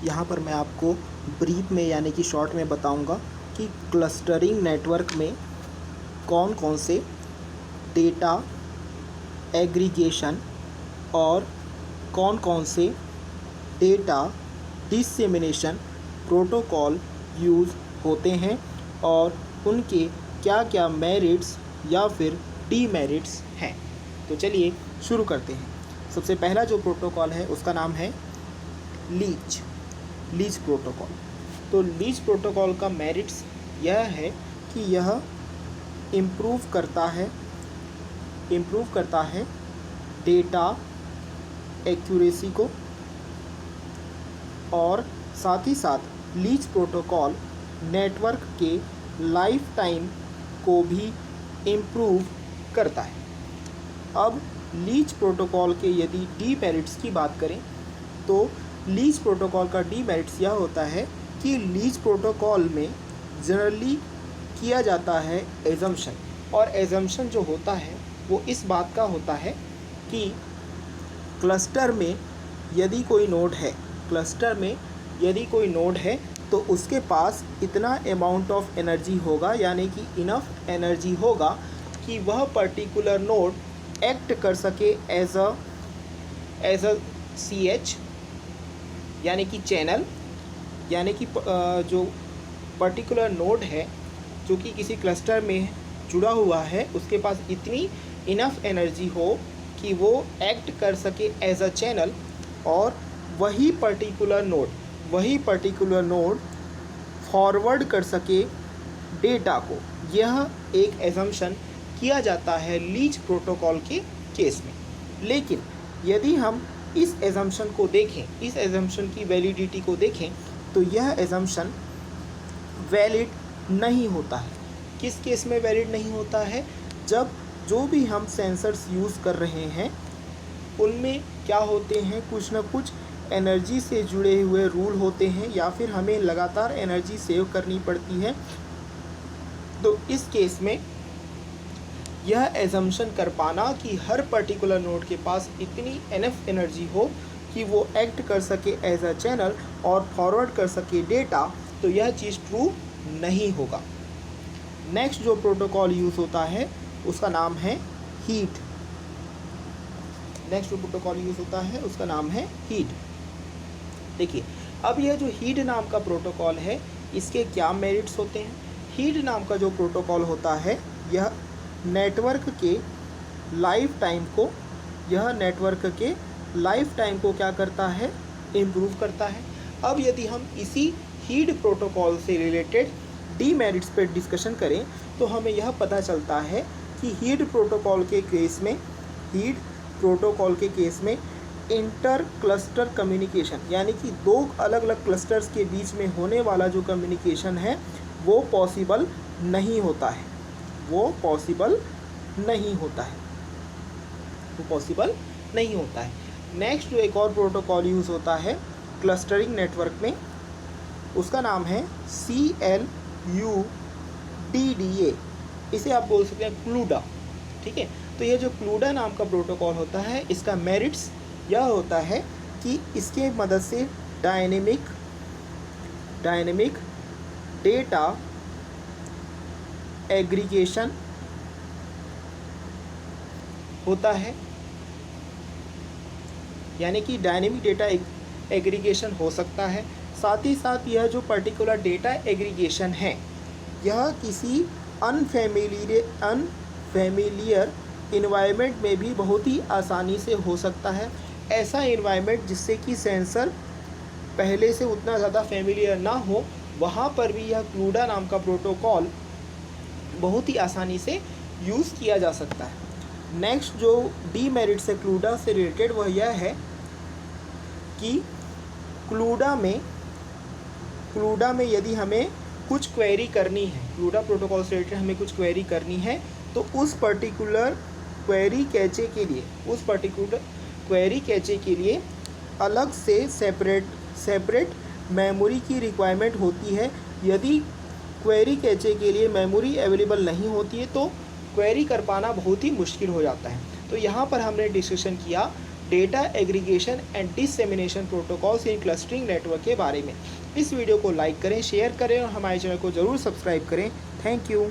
यहाँ पर मैं आपको ब्रीफ में यानी कि शॉर्ट में बताऊंगा कि क्लस्टरिंग नेटवर्क में कौन कौन से डेटा एग्रीगेशन और कौन कौन से डेटा डिसेमिनेशन प्रोटोकॉल यूज़ होते हैं और उनके क्या क्या मेरिट्स या फिर डीमेरिट्स हैं। तो चलिए शुरू करते हैं। सबसे पहला जो प्रोटोकॉल है उसका नाम है लीच प्रोटोकॉल। तो लीच प्रोटोकॉल का मेरिट्स यह है कि यह इम्प्रूव करता है डेटा एक्यूरेसी को, और साथ ही साथ लीच प्रोटोकॉल नेटवर्क के लाइफ टाइम को भी इम्प्रूव करता है। अब लीच प्रोटोकॉल के यदि डीमेरिट्स की बात करें तो लीच प्रोटोकॉल का डीमेरिट्स यह होता है कि लीच प्रोटोकॉल में जनरली किया जाता है एजम्पशन, और एजम्पशन जो होता है वो इस बात का होता है कि क्लस्टर में यदि कोई नोड है तो उसके पास इतना अमाउंट ऑफ एनर्जी होगा, यानी कि इनफ एनर्जी होगा कि वह पर्टिकुलर नोड एक्ट कर सके एज अ CH यानी कि चैनल, यानी कि जो पर्टिकुलर नोड है जो कि किसी क्लस्टर में जुड़ा हुआ है उसके पास इतनी इनफ एनर्जी हो कि वो एक्ट कर सके एज अ चैनल, और वही पर्टिकुलर नोड फॉरवर्ड कर सके डेटा को। यह एक एजम्पशन किया जाता है लीच प्रोटोकॉल के केस में। लेकिन यदि हम इस एजम्पशन को देखें, इस एजम्पशन की वैलिडिटी को देखें, तो यह एजम्पशन वैलिड नहीं होता है। किस केस में वैलिड नहीं होता है? जब जो भी हम सेंसर्स यूज़ कर रहे हैं उनमें क्या होते हैं, कुछ ना कुछ एनर्जी से जुड़े हुए रूल होते हैं, या फिर हमें लगातार एनर्जी सेव करनी पड़ती है। तो इस केस में यह एजम्पशन कर पाना कि हर पर्टिकुलर नोड के पास इतनी एनफ एनर्जी हो कि वो एक्ट कर सके एज अ चैनल और फॉरवर्ड कर सके डेटा, तो यह चीज़ ट्रू नहीं होगा। नेक्स्ट जो प्रोटोकॉल यूज़ होता है उसका नाम है हीट। देखिए, अब यह जो हीट नाम का प्रोटोकॉल है इसके क्या मेरिट्स होते हैं। हीट नाम का जो प्रोटोकॉल होता है यह नेटवर्क के लाइफ टाइम को क्या करता है, इम्प्रूव करता है। अब यदि हम इसी हीट प्रोटोकॉल से रिलेटेड डीमेरिट्स पर डिस्कशन करें तो हमें यह पता चलता है कि हीट प्रोटोकॉल के केस में इंटर क्लस्टर कम्युनिकेशन, यानी कि दो अलग अलग क्लस्टर्स के बीच में होने वाला जो कम्युनिकेशन है वो पॉसिबल नहीं होता है। नेक्स्ट जो एक और प्रोटोकॉल यूज़ होता है क्लस्टरिंग नेटवर्क में, उसका नाम है CLUDDA। इसे आप बोल सकते हैं क्लूडा। ठीक है, तो ये जो क्लूडा नाम का प्रोटोकॉल होता है इसका मेरिट्स यह होता है कि इसके मदद से डायनेमिक डेटा एग्रीगेशन होता है, यानी कि डायनेमिक डेटा एग्रीगेशन हो सकता है। साथ ही साथ यह जो पर्टिकुलर डेटा एग्रीगेशन है यह किसी अनफेमिलियर इन्वायरमेंट में भी बहुत ही आसानी से हो सकता है। ऐसा इन्वायरमेंट जिससे कि सेंसर पहले से उतना ज़्यादा फेमिलियर ना हो, वहाँ पर भी यह क्लूडा नाम का प्रोटोकॉल बहुत ही आसानी से यूज़ किया जा सकता है। नेक्स्ट जो डीमेरिट्स है क्लूडा से रिलेटेड वह यह है कि क्लूडा में यदि हमें कुछ क्वेरी करनी है, क्लूडा प्रोटोकॉल से रिलेटेड हमें कुछ क्वेरी करनी है, तो उस पर्टिकुलर क्वेरी कैचे के लिए अलग से सेपरेट मेमोरी की रिक्वायरमेंट होती है। यदि क्वेरी कैचे के लिए मेमोरी अवेलेबल नहीं होती है तो क्वेरी कर पाना बहुत ही मुश्किल हो जाता है। तो यहाँ पर हमने डिस्कशन किया data aggregation and डिससेमिनेशन protocols in clustering network के बारे में। इस वीडियो को लाइक करें, शेयर करें और हमारे चैनल को ज़रूर सब्सक्राइब करें। Thank you.